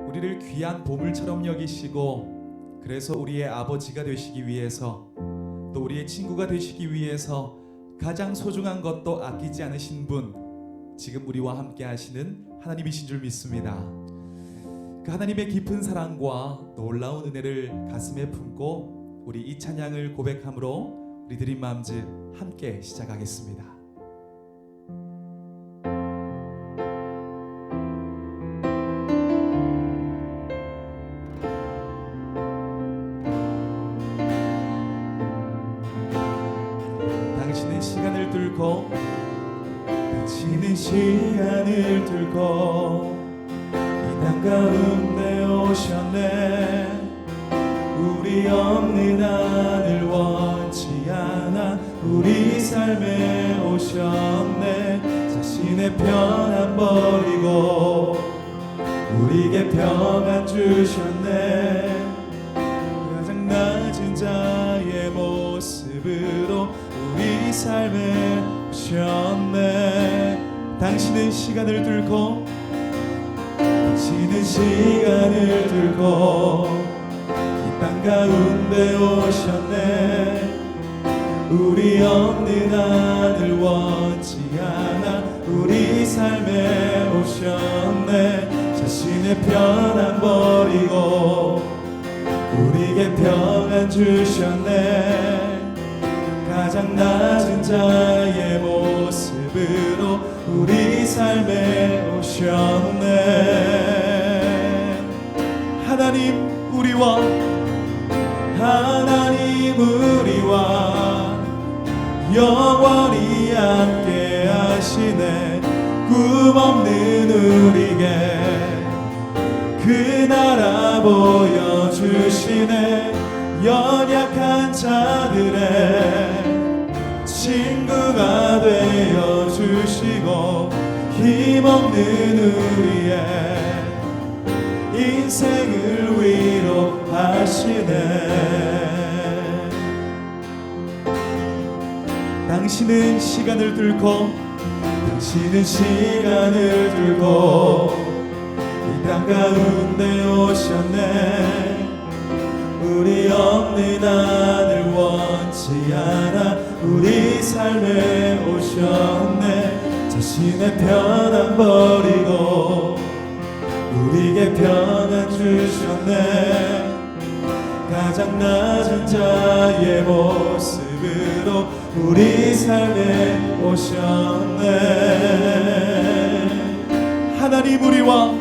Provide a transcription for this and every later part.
우리를 귀한 보물처럼 여기시고 그래서 우리의 아버지가 되시기 위해서 또 우리의 친구가 되시기 위해서 가장 소중한 것도 아끼지 않으신 분, 지금 우리와 함께 하시는 하나님이신 줄 믿습니다. 그 하나님의 깊은 사랑과 놀라운 은혜를 가슴에 품고 우리 이 찬양을 고백함으로 우리 드림맘즈 함께 시작하겠습니다. 당신은 시간을 뚫고 이 땅 가운데 오셨네. 우리 없는 하늘 원치 않아 우리 삶에 오셨네. 자신의 편안 버리고 우리에게 평안 주셨네. 가장 낮은 자의 모습으로 우리 삶에 오셨네. 당신은 시간을 뚫고 이 땅 가운데 오셨네. 우리 없는 하늘 원치 않아 우리 삶에 오셨네. 자신의 편안 버리고 우리에게 평안 주셨네. 가장 낮은 자의 모습으로 우리 삶에 오셨네. 하나님 우리와 영원히 함께 하시네. 꿈없는 우리에게 그 나라 보여주시네. 연약한 자들의 친구가 되어주시고 힘없는 우리의 인생을 위로하시네. 당신은 시간을 뚫고 이 땅 가운데 오셨네. 우리 없는 하늘 원치 않아 우리 삶에 오셨네. 자신의 편안 버리고 우리에게 평안 주셨네. 가장 낮은 자의 모습으로 우리 삶에 오셨네. 하나님 우리와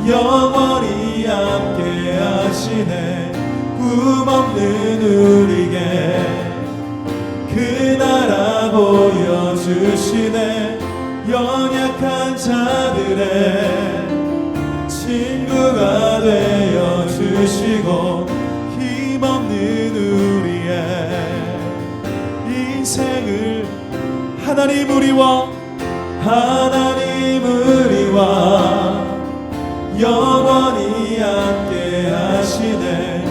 영원히 함께 하시네. 꿈없는 우리에게 그 나라 보여주시네. 연약한 자들의 친구가 되어주시고 힘없는 우리의 인생을 하나님 우리와 영원히 함께 하시네.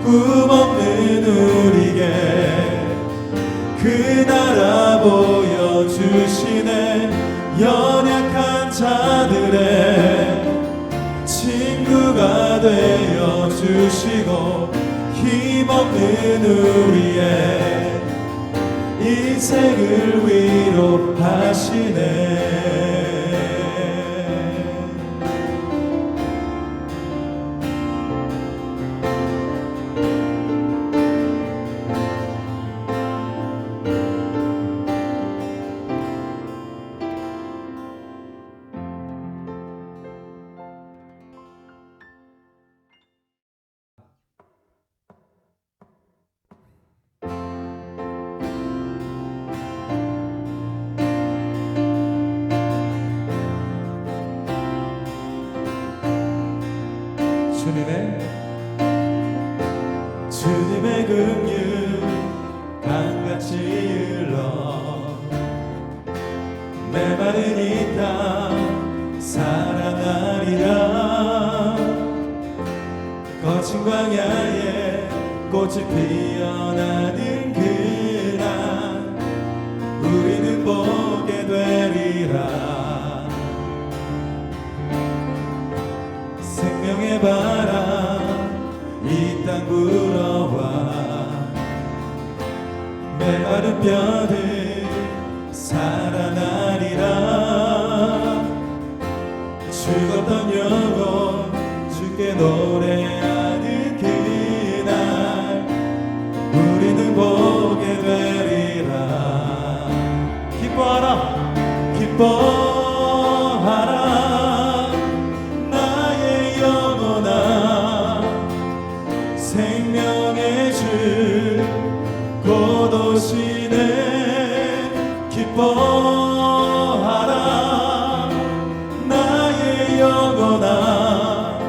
꿈없는 우리에게 그 나라 보여주시네. 연약한 자들의 친구가 되어주시고 힘없는 우리의 인생을 위로하시네. 주님의 긍휼 강같이 흘러 메마른 이 땅 살아나리라. 거친 광야에 꽃이 피어나는 그날 우리는 보게 되리라. 뼈들 살아나리라. 죽었던 영혼 주께 노래하는 그날 우리는 보게 되리라. 기뻐하라 기뻐하라 나의 영혼아 생명의 주 곧 오시네. 기뻐하라 나의 영혼아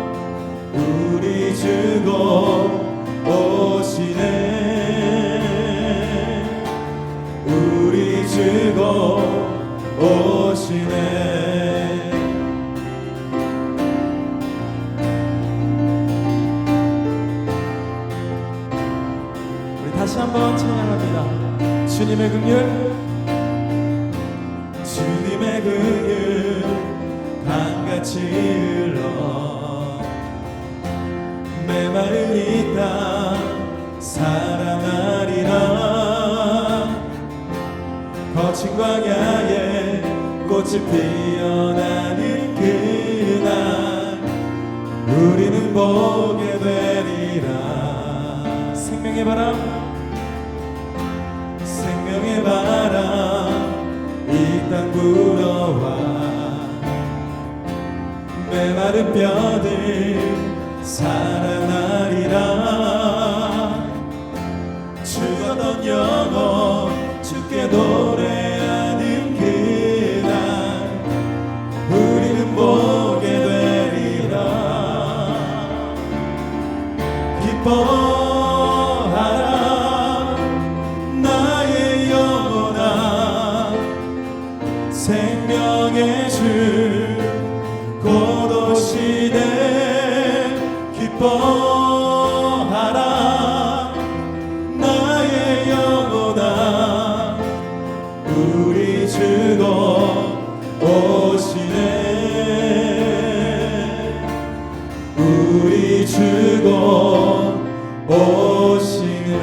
우리 주 곧 오시네. 우리 주 곧 오시네. 우리 다시 한번 찬양합니다. 주님의 긍휼 주님의 긍휼 강같이 흘러 메마른 이 땅 살아나리라. 거친 광야에 꽃이 피어나는 그날 우리는 보게 되리라. 생명의 바람 생명의 바람 이 땅 불어와 메마른 뼈들 살아나리라. 죽었던 영혼 주께 노래하는 그날 우리는 보게 되리라. 기뻐하라 나의 영혼아 생명의 주 곧 오시네. 기뻐하라 나의 영혼아 우리 주 곧 오시네. 우리 주 곧 오시네.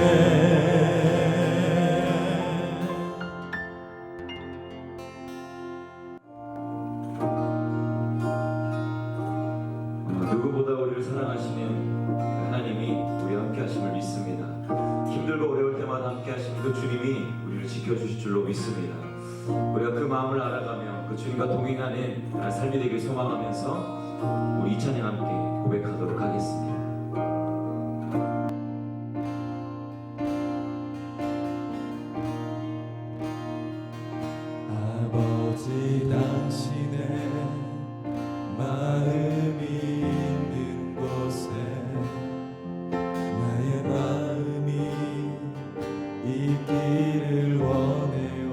누구보다 우리를 사랑하시는 하나님이 우리와 함께 하심을 믿습니다. 힘들고 어려울 때마다 함께 하시는 그 주님이 우리를 지켜주실 줄로 믿습니다. 우리가 그 마음을 알아가며 그 주님과 동행하는 삶이 되길 소망하면서 우리 이 찬양 함께 고백하도록 하겠습니다. 아버지 당신의 마음이 있는 곳에 나의 마음이 있기를 원해요.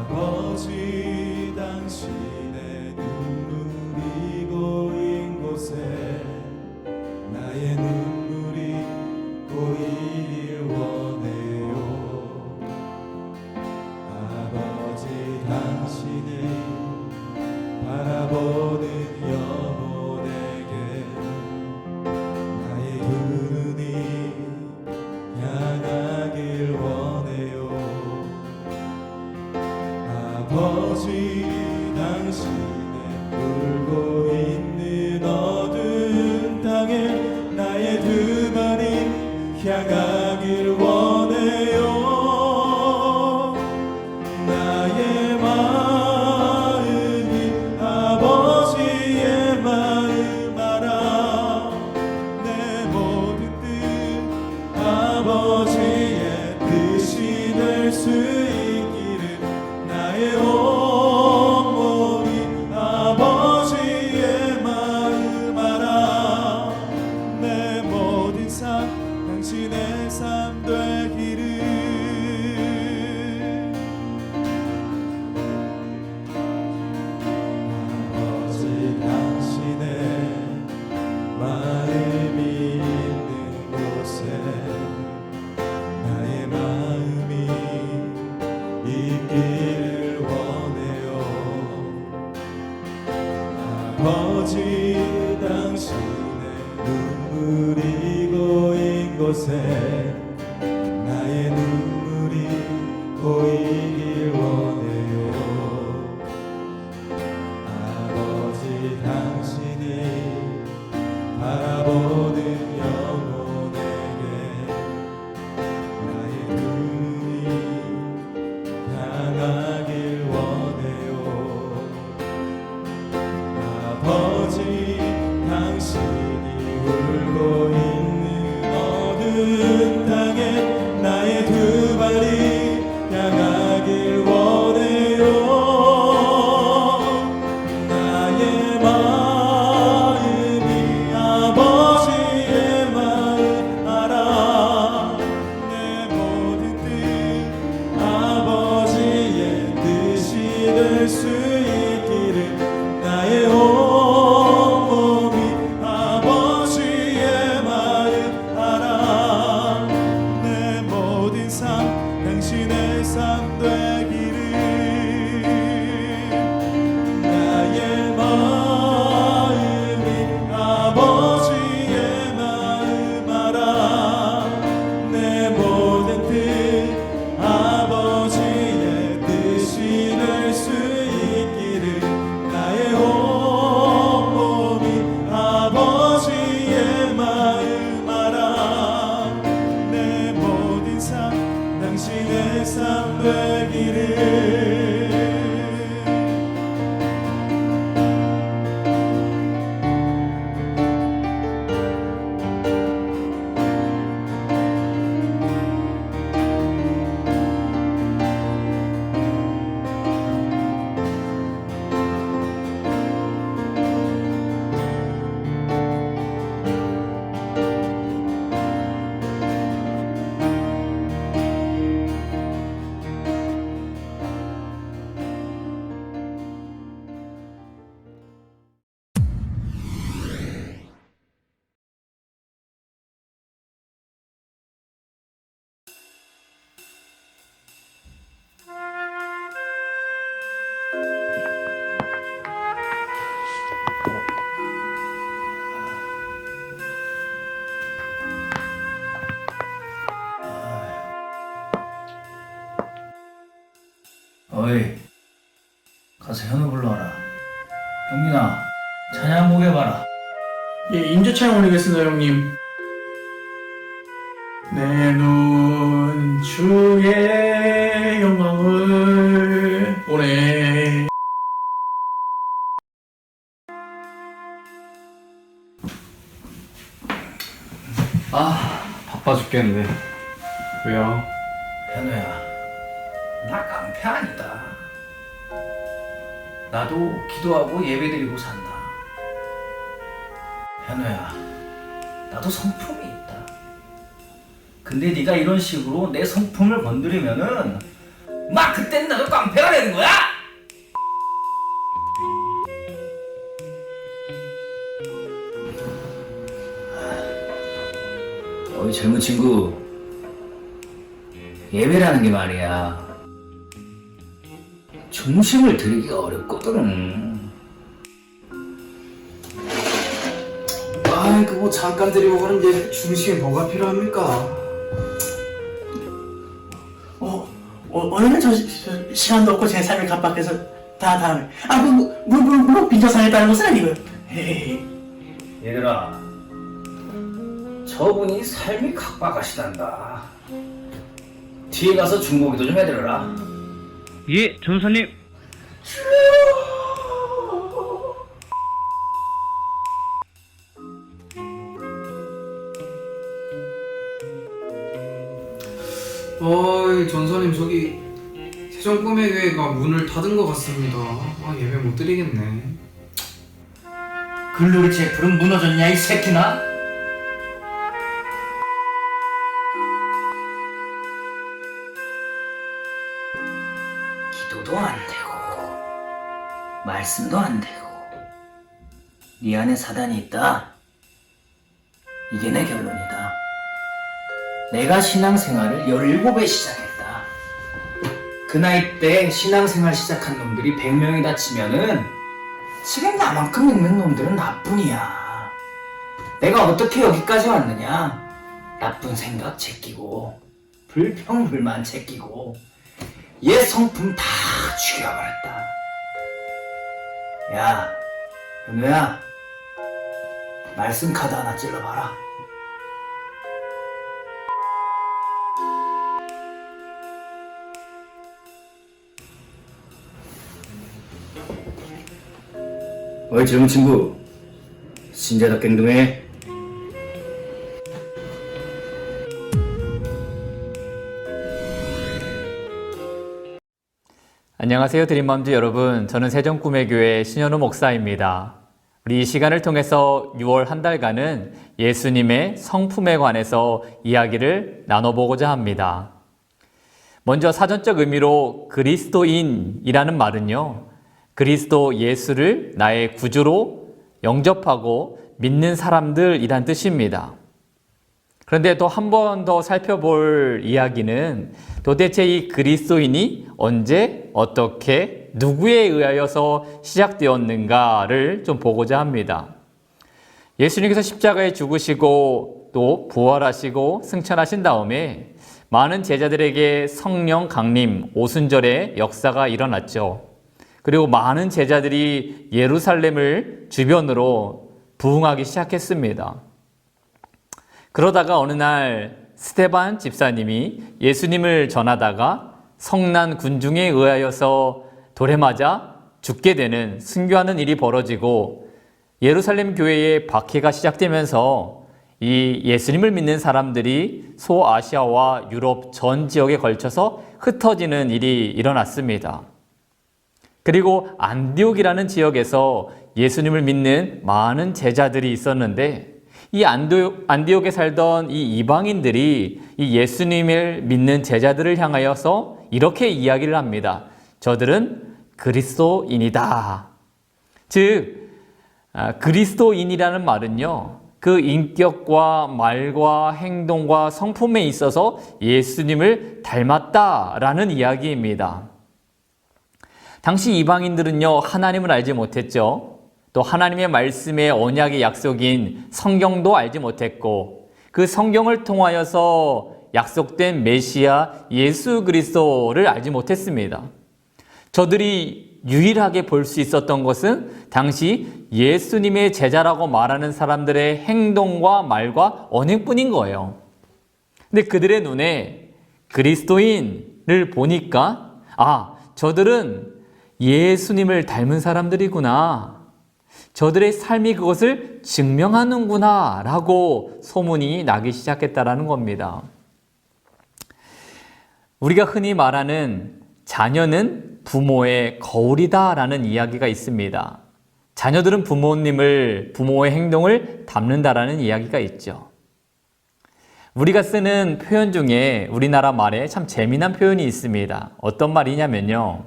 아버지 당신의 눈물이 고인 곳에 나의 눈물이 고이길 원해요. 아버지 당신을 바라보는 영혼에게 나의 두 눈이 향하길 원해요. 아버지 당신의 울고 있는 어두운 땅에 나의 두 발이 향하길 원해요. 나의 마음이 아버지의 마음 알아. 내 모든 뜻 아버지의 뜻이 될 수 있기를 나의 온몸이 아버지의 마음 알아. 내 모든 삶 당신의 삶 되기를. 아버지 당신의 마음이 있는 곳에 나의 마음이 있기를 원해요. 아버지 당신의 눈물이 고인 곳에 나의 당신의 삶 되기를 나의 마음이 아버지의 마음 알아 내 모든 뜻 아버지의 뜻이 될 수 있기를 나의 온몸이 아버지의 마음 알아 내 모든 삶 당신의 삶 되기를 어이, 가서 현우 불러와라. 경민아, 찬양 한곡 해봐라. 예, 임재창 올리겠습니다, 형님. 내 눈 주의 영광을 보내. 바빠 죽겠는데. 왜요? 현우야, 나 깡패 아니다. 나도 기도하고 예배드리고 산다. 현우야, 나도 성품이 있다. 근데 네가 이런 식으로 내 성품을 건드리면은 막 그때는 나도 깡패가 되는 거야! 어이 젊은 친구, 예배라는 게 말이야 중심을 들이기가 어렵거든. 아이, 그거 잠깐 드리고 가는 게 중심에 뭐가 필요합니까? 오늘은 저 시간도 없고 제 삶이 갑박해서 다 다음에. 빈정상했다는 것은 아니고요. 헤헤. 얘들아, 저분이 삶이 각박하시단다. 뒤에 가서 중보기도 좀 해드려라. 예, 전사님. 어이, 전사님, 저기 세종 꿈의 교회가 문을 닫은 것 같습니다. 예배 못 드리겠네. 글로리 제풀은 무너졌냐 이 새끼나? 기도도 안 되고 말씀도 안 되고 네 안에 사단이 있다. 이게 내 결론이다. 내가 신앙생활을 17에 시작했다. 그 나이 때 신앙생활 시작한 놈들이 100명이다 치면은 지금 나만큼 있는 놈들은 나뿐이야. 내가 어떻게 여기까지 왔느냐? 나쁜 생각 제끼고 불평불만 제끼고 옛 성품 다 죽여버렸다. 야, 현우야, 말씀 카드 하나 찔러봐라. 어이 젊은 친구, 신자답게 행동해. 안녕하세요, 드림맘즈 여러분. 저는 세종꿈의교회 신현우 목사입니다. 우리 이 시간을 통해서 6월 한 달간은 예수님의 성품에 관해서 이야기를 나눠보고자 합니다. 먼저 사전적 의미로 그리스도인이라는 말은요, 그리스도 예수를 나의 구주로 영접하고 믿는 사람들이란 뜻입니다. 그런데 또 한 번 더 살펴볼 이야기는 도대체 이 그리스도인이 언제, 어떻게, 누구에 의하여서 시작되었는가를 좀 보고자 합니다. 예수님께서 십자가에 죽으시고 또 부활하시고 승천하신 다음에 많은 제자들에게 성령 강림, 오순절의 역사가 일어났죠. 그리고 많은 제자들이 예루살렘을 주변으로 부흥하기 시작했습니다. 그러다가 어느 날 스데반 집사님이 예수님을 전하다가 성난 군중에 의하여서 돌에 맞아 죽게 되는 순교하는 일이 벌어지고 예루살렘 교회에 박해가 시작되면서 이 예수님을 믿는 사람들이 소아시아와 유럽 전 지역에 걸쳐서 흩어지는 일이 일어났습니다. 그리고 안디옥이라는 지역에서 예수님을 믿는 많은 제자들이 있었는데 이 안디옥에 살던 이 이방인들이 이 예수님을 믿는 제자들을 향하여서 이렇게 이야기를 합니다. 저들은 그리스도인이다. 즉 그리스도인이라는 말은요, 그 인격과 말과 행동과 성품에 있어서 예수님을 닮았다라는 이야기입니다. 당시 이방인들은요, 하나님을 알지 못했죠. 또 하나님의 말씀의 언약의 약속인 성경도 알지 못했고, 그 성경을 통하여서 약속된 메시아 예수 그리스도를 알지 못했습니다. 저들이 유일하게 볼 수 있었던 것은 당시 예수님의 제자라고 말하는 사람들의 행동과 말과 언행뿐인 거예요. 근데 그들의 눈에 그리스도인을 보니까 저들은 예수님을 닮은 사람들이구나. 저들의 삶이 그것을 증명하는구나 라고 소문이 나기 시작했다라는 겁니다. 우리가 흔히 말하는 자녀는 부모의 거울이다 라는 이야기가 있습니다. 자녀들은 부모의 행동을 닮는다라는 이야기가 있죠. 우리가 쓰는 표현 중에 우리나라 말에 참 재미난 표현이 있습니다. 어떤 말이냐면요,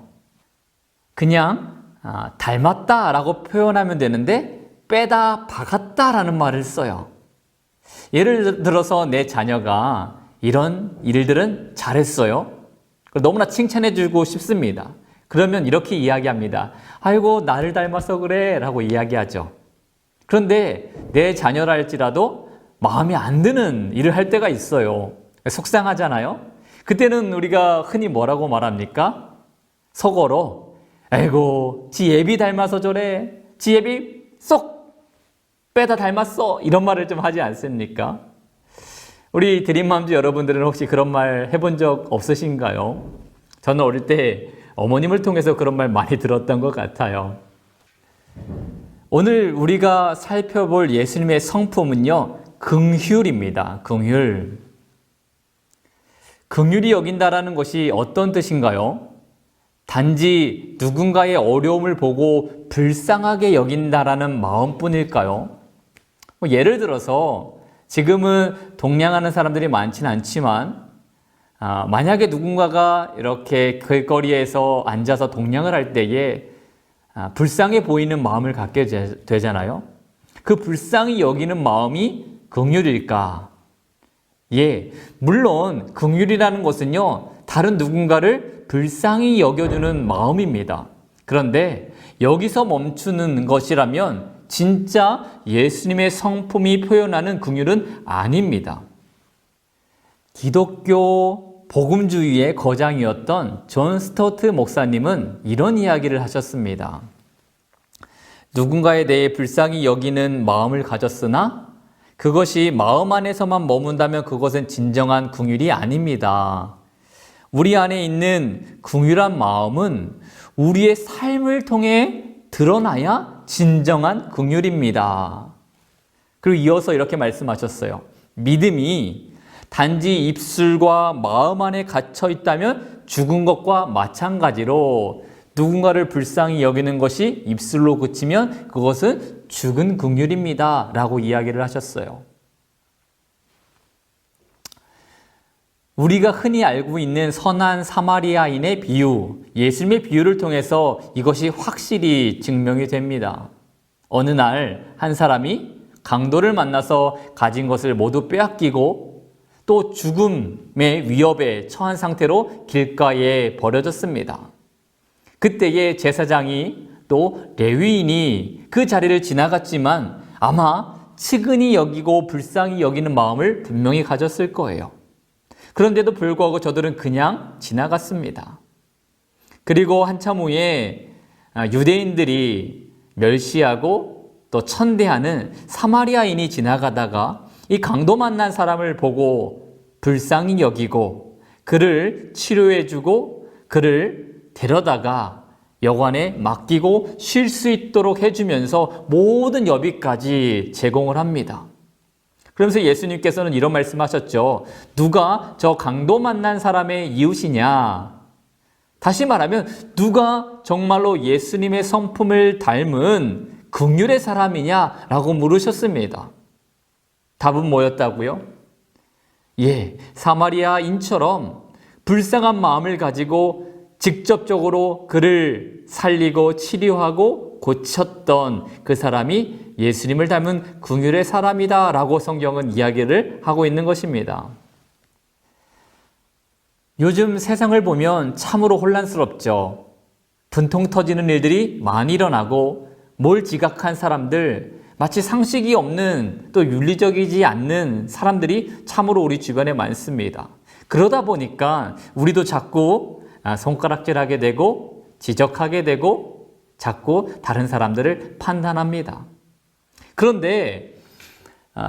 그냥 닮았다 라고 표현하면 되는데 빼다 박았다 라는 말을 써요. 예를 들어서 내 자녀가 이런 일들은 잘했어요. 너무나 칭찬해 주고 싶습니다. 그러면 이렇게 이야기합니다. 아이고 나를 닮아서 그래 라고 이야기하죠. 그런데 내 자녀랄지라도 마음에 안 드는 일을 할 때가 있어요. 속상하잖아요. 그때는 우리가 흔히 뭐라고 말합니까? 속어로 아이고 지 예비 닮아서 저래, 지 예비 쏙 빼다 닮았어, 이런 말을 좀 하지 않습니까? 우리 드림맘즈 여러분들은 혹시 그런 말 해본 적 없으신가요? 저는 어릴 때 어머님을 통해서 그런 말 많이 들었던 것 같아요. 오늘 우리가 살펴볼 예수님의 성품은요, 긍휼입니다. 긍휼. 긍휼히 여긴다라는 것이 어떤 뜻인가요? 단지 누군가의 어려움을 보고 불쌍하게 여긴다라는 마음뿐일까요? 예를 들어서 지금은 동냥하는 사람들이 많지는 않지만 만약에 누군가가 이렇게 길거리에서 앉아서 동냥을 할 때에 불쌍해 보이는 마음을 갖게 되잖아요. 그 불쌍히 여기는 마음이 긍휼일까? 예, 물론 긍휼이라는 것은요, 다른 누군가를 불쌍히 여겨주는 마음입니다. 그런데 여기서 멈추는 것이라면 진짜 예수님의 성품이 표현하는 긍휼은 아닙니다. 기독교 복음주의의 거장이었던 존 스토트 목사님은 이런 이야기를 하셨습니다. 누군가에 대해 불쌍히 여기는 마음을 가졌으나 그것이 마음 안에서만 머문다면 그것은 진정한 긍휼이 아닙니다. 우리 안에 있는 긍휼한 마음은 우리의 삶을 통해 드러나야 진정한 긍휼입니다. 그리고 이어서 이렇게 말씀하셨어요. 믿음이 단지 입술과 마음 안에 갇혀 있다면 죽은 것과 마찬가지로 누군가를 불쌍히 여기는 것이 입술로 그치면 그것은 죽은 긍휼입니다 라고 이야기를 하셨어요. 우리가 흔히 알고 있는 선한 사마리아인의 비유, 예수님의 비유를 통해서 이것이 확실히 증명이 됩니다. 어느 날 한 사람이 강도를 만나서 가진 것을 모두 빼앗기고 또 죽음의 위협에 처한 상태로 길가에 버려졌습니다. 그때의 제사장이 또 레위인이 그 자리를 지나갔지만 아마 측은히 여기고 불쌍히 여기는 마음을 분명히 가졌을 거예요. 그런데도 불구하고 저들은 그냥 지나갔습니다. 그리고 한참 후에 유대인들이 멸시하고 또 천대하는 사마리아인이 지나가다가 이 강도 만난 사람을 보고 불쌍히 여기고 그를 치료해주고 그를 데려다가 여관에 맡기고 쉴 수 있도록 해주면서 모든 여비까지 제공을 합니다. 그러면서 예수님께서는 이런 말씀하셨죠. 누가 저 강도 만난 사람의 이웃이냐? 다시 말하면 누가 정말로 예수님의 성품을 닮은 긍휼의 사람이냐라고 물으셨습니다. 답은 뭐였다고요? 사마리아인처럼 불쌍한 마음을 가지고 직접적으로 그를 살리고 치료하고 고쳤던 그 사람이 예수님을 닮은 긍휼의 사람이다 라고 성경은 이야기를 하고 있는 것입니다. 요즘 세상을 보면 참으로 혼란스럽죠. 분통 터지는 일들이 많이 일어나고 뭘 지각한 사람들, 마치 상식이 없는 또 윤리적이지 않는 사람들이 참으로 우리 주변에 많습니다. 그러다 보니까 우리도 자꾸 손가락질하게 되고 지적하게 되고 자꾸 다른 사람들을 판단합니다. 그런데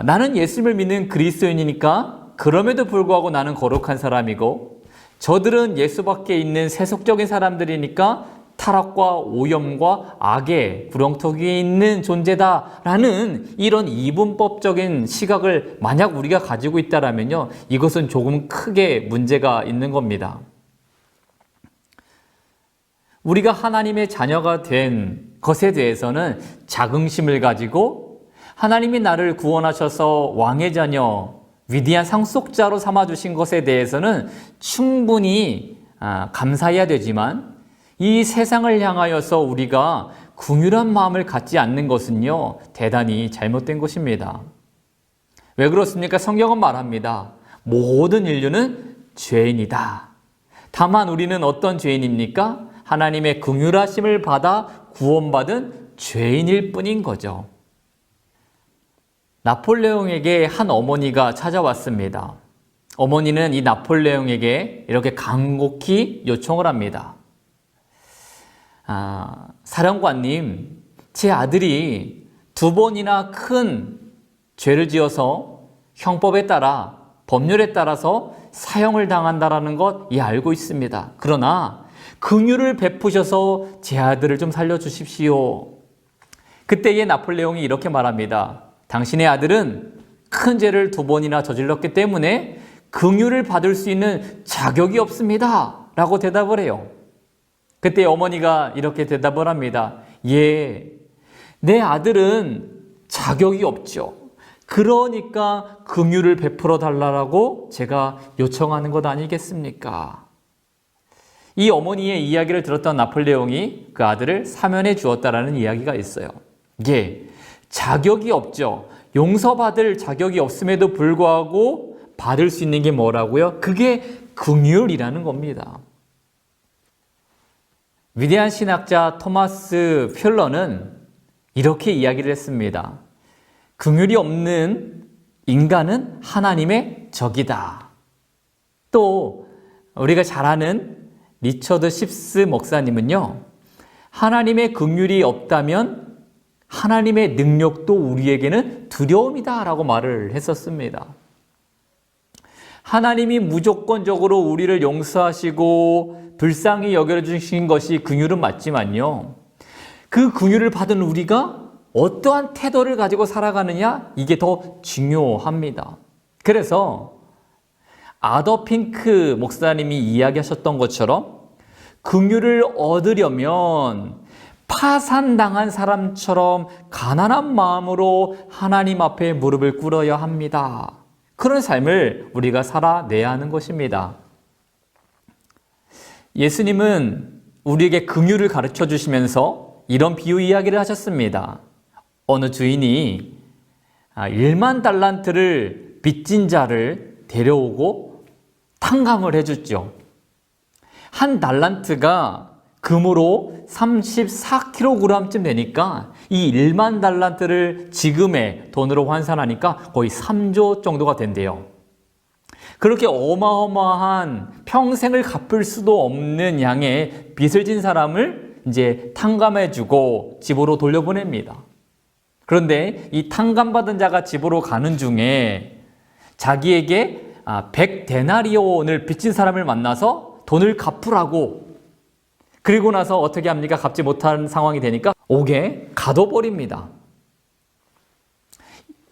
나는 예수님을 믿는 그리스도인이니까 그럼에도 불구하고 나는 거룩한 사람이고 저들은 예수 밖에 있는 세속적인 사람들이니까 타락과 오염과 악의 구렁텅이에 있는 존재다라는 이런 이분법적인 시각을 만약 우리가 가지고 있다라면요, 이것은 조금 크게 문제가 있는 겁니다. 우리가 하나님의 자녀가 된 것에 대해서는 자긍심을 가지고 하나님이 나를 구원하셔서 왕의 자녀, 위대한 상속자로 삼아주신 것에 대해서는 충분히 감사해야 되지만 이 세상을 향하여서 우리가 긍휼한 마음을 갖지 않는 것은요, 대단히 잘못된 것입니다. 왜 그렇습니까? 성경은 말합니다. 모든 인류는 죄인이다. 다만 우리는 어떤 죄인입니까? 하나님의 긍휼하심을 받아 구원받은 죄인일 뿐인 거죠. 나폴레옹에게 한 어머니가 찾아왔습니다. 어머니는 이 나폴레옹에게 이렇게 간곡히 요청을 합니다. 사령관님, 제 아들이 2번이나 큰 죄를 지어서 형법에 따라, 법률에 따라서 사형을 당한다라는 것 알고 있습니다. 그러나 긍휼을 베푸셔서 제 아들을 좀 살려주십시오. 그때의 나폴레옹이 이렇게 말합니다. 당신의 아들은 큰 죄를 2번이나 저질렀기 때문에 긍휼을 받을 수 있는 자격이 없습니다. 라고 대답을 해요. 그때 어머니가 이렇게 대답을 합니다. 내 아들은 자격이 없죠. 그러니까 긍휼을 베풀어 달라고 제가 요청하는 것 아니겠습니까? 이 어머니의 이야기를 들었던 나폴레옹이 그 아들을 사면해 주었다라는 이야기가 있어요. 자격이 없죠. 용서받을 자격이 없음에도 불구하고 받을 수 있는 게 뭐라고요? 그게 긍휼이라는 겁니다. 위대한 신학자 토마스 퓨러는 이렇게 이야기를 했습니다. 긍휼이 없는 인간은 하나님의 적이다. 또 우리가 잘 아는 리처드 십스 목사님은요, 하나님의 긍휼이 없다면 하나님의 능력도 우리에게는 두려움이다 라고 말을 했었습니다. 하나님이 무조건적으로 우리를 용서하시고 불쌍히 여겨주신 것이 긍휼은 맞지만요, 그 긍휼을 받은 우리가 어떠한 태도를 가지고 살아가느냐, 이게 더 중요합니다. 그래서 아더 핑크 목사님이 이야기하셨던 것처럼 긍휼을 얻으려면 파산당한 사람처럼 가난한 마음으로 하나님 앞에 무릎을 꿇어야 합니다. 그런 삶을 우리가 살아내야 하는 것입니다. 예수님은 우리에게 긍휼을 가르쳐 주시면서 이런 비유 이야기를 하셨습니다. 어느 주인이 1만 달란트를 빚진 자를 데려오고 탕감을 해줬죠. 한 달란트가 금으로 34kg쯤 되니까 이 1만 달란트를 지금의 돈으로 환산하니까 거의 3조 정도가 된대요. 그렇게 어마어마한 평생을 갚을 수도 없는 양의 빚을 진 사람을 이제 탕감해주고 집으로 돌려보냅니다. 그런데 이 탕감받은 자가 집으로 가는 중에 자기에게 100데나리온을 빚진 사람을 만나서 돈을 갚으라고, 그리고 나서 어떻게 합니까? 갚지 못한 상황이 되니까 옥에 가둬버립니다.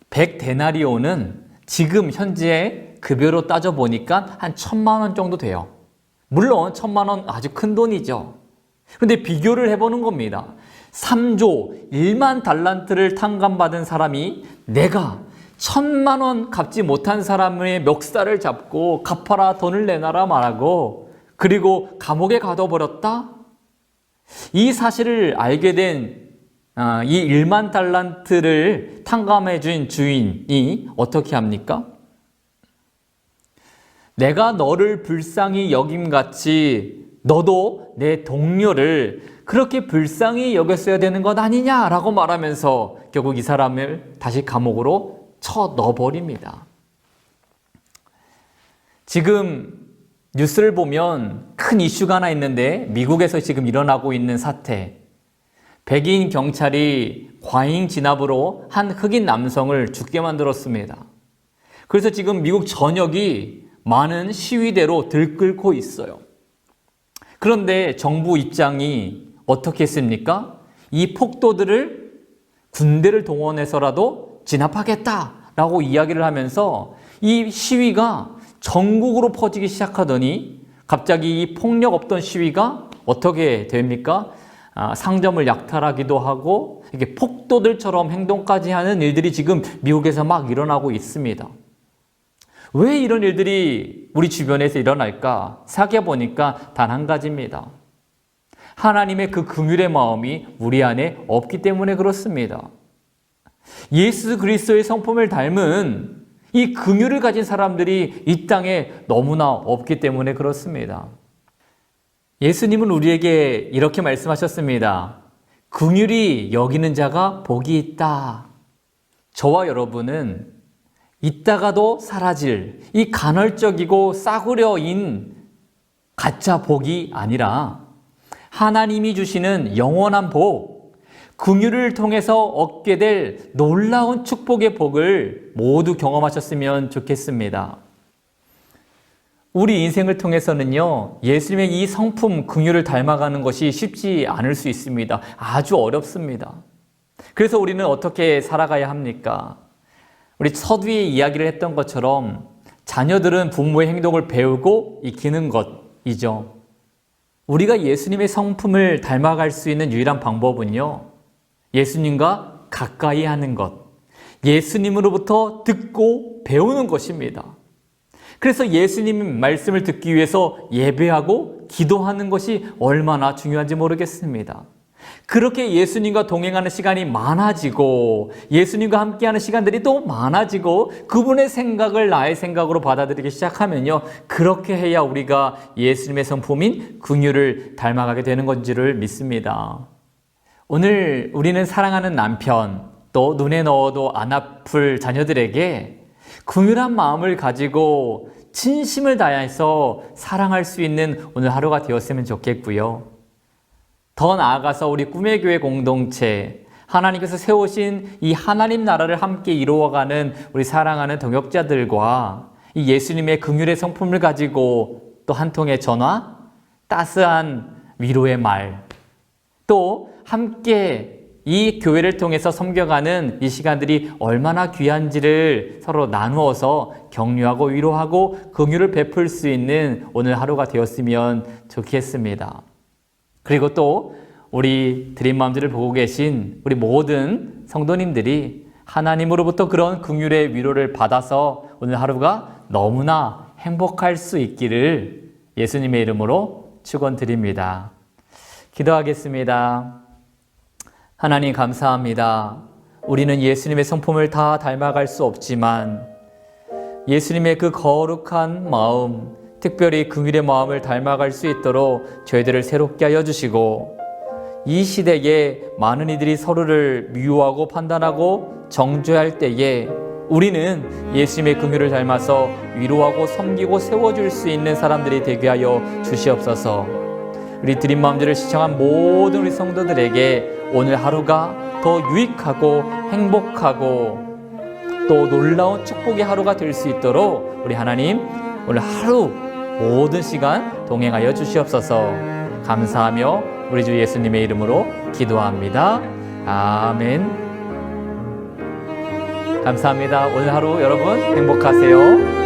100데나리온은 지금 현재 급여로 따져보니까 한 1,000만 원 정도 돼요. 물론 1,000만 원 아주 큰 돈이죠. 그런데 비교를 해보는 겁니다. 3조 1만 달란트를 탕감받은 사람이 내가 1,000만 원 갚지 못한 사람의 멱살을 잡고 갚아라, 돈을 내놔라 말하고, 그리고 감옥에 가둬버렸다? 이 사실을 알게 된 이 1만 달란트를 탕감해 준 주인이 어떻게 합니까? 내가 너를 불쌍히 여김같이 너도 내 동료를 그렇게 불쌍히 여겼어야 되는 것 아니냐라고 말하면서 결국 이 사람을 다시 감옥으로 쳐 넣어버립니다. 지금 뉴스를 보면 큰 이슈가 하나 있는데, 미국에서 지금 일어나고 있는 사태, 백인 경찰이 과잉 진압으로 한 흑인 남성을 죽게 만들었습니다. 그래서 지금 미국 전역이 많은 시위대로 들끓고 있어요. 그런데 정부 입장이 어떻게 했습니까? 이 폭도들을 군대를 동원해서라도 진압하겠다라고 이야기를 하면서 이 시위가 전국으로 퍼지기 시작하더니 갑자기 이 폭력 없던 시위가 어떻게 됩니까? 상점을 약탈하기도 하고 이렇게 폭도들처럼 행동까지 하는 일들이 지금 미국에서 막 일어나고 있습니다. 왜 이런 일들이 우리 주변에서 일어날까 생각해 보니까 단 한 가지입니다. 하나님의 그 긍휼의 마음이 우리 안에 없기 때문에 그렇습니다. 예수 그리스도의 성품을 닮은 이 긍휼을 가진 사람들이 이 땅에 너무나 없기 때문에 그렇습니다. 예수님은 우리에게 이렇게 말씀하셨습니다. 긍휼히 여기는 자가 복이 있다. 저와 여러분은 있다가도 사라질 이 간헐적이고 싸구려인 가짜 복이 아니라 하나님이 주시는 영원한 복, 긍휼을 통해서 얻게 될 놀라운 축복의 복을 모두 경험하셨으면 좋겠습니다. 우리 인생을 통해서는요, 예수님의 이 성품 긍휼을 닮아가는 것이 쉽지 않을 수 있습니다. 아주 어렵습니다. 그래서 우리는 어떻게 살아가야 합니까? 우리 서두에 이야기를 했던 것처럼 자녀들은 부모의 행동을 배우고 익히는 것이죠. 우리가 예수님의 성품을 닮아갈 수 있는 유일한 방법은요, 예수님과 가까이 하는 것, 예수님으로부터 듣고 배우는 것입니다. 그래서 예수님 말씀을 듣기 위해서 예배하고 기도하는 것이 얼마나 중요한지 모르겠습니다. 그렇게 예수님과 동행하는 시간이 많아지고 예수님과 함께하는 시간들이 또 많아지고 그분의 생각을 나의 생각으로 받아들이기 시작하면요, 그렇게 해야 우리가 예수님의 성품인 긍휼을 닮아가게 되는 건지를 믿습니다. 오늘 우리는 사랑하는 남편, 또 눈에 넣어도 안 아플 자녀들에게 긍휼한 마음을 가지고 진심을 다해서 사랑할 수 있는 오늘 하루가 되었으면 좋겠고요. 더 나아가서 우리 꿈의 교회 공동체, 하나님께서 세우신 이 하나님 나라를 함께 이루어가는 우리 사랑하는 동역자들과 이 예수님의 긍휼의 성품을 가지고 또 한 통의 전화, 따스한 위로의 말, 또 함께 이 교회를 통해서 섬겨가는 이 시간들이 얼마나 귀한지를 서로 나누어서 격려하고 위로하고 긍휼을 베풀 수 있는 오늘 하루가 되었으면 좋겠습니다. 그리고 또 우리 드림맘들을 보고 계신 우리 모든 성도님들이 하나님으로부터 그런 긍휼의 위로를 받아서 오늘 하루가 너무나 행복할 수 있기를 예수님의 이름으로 축원드립니다. 기도하겠습니다. 하나님 감사합니다. 우리는 예수님의 성품을 다 닮아갈 수 없지만 예수님의 그 거룩한 마음, 특별히 긍휼의 마음을 닮아갈 수 있도록 저희들을 새롭게 하여 주시고, 이 시대에 많은 이들이 서로를 미워하고 판단하고 정죄할 때에 우리는 예수님의 긍휼을 닮아서 위로하고 섬기고 세워줄 수 있는 사람들이 되게 하여 주시옵소서. 우리 드림 마음들을 시청한 모든 우리 성도들에게 오늘 하루가 더 유익하고 행복하고 또 놀라운 축복의 하루가 될 수 있도록 우리 하나님 오늘 하루 모든 시간 동행하여 주시옵소서. 감사하며 우리 주 예수님의 이름으로 기도합니다. 아멘. 감사합니다. 오늘 하루 여러분 행복하세요.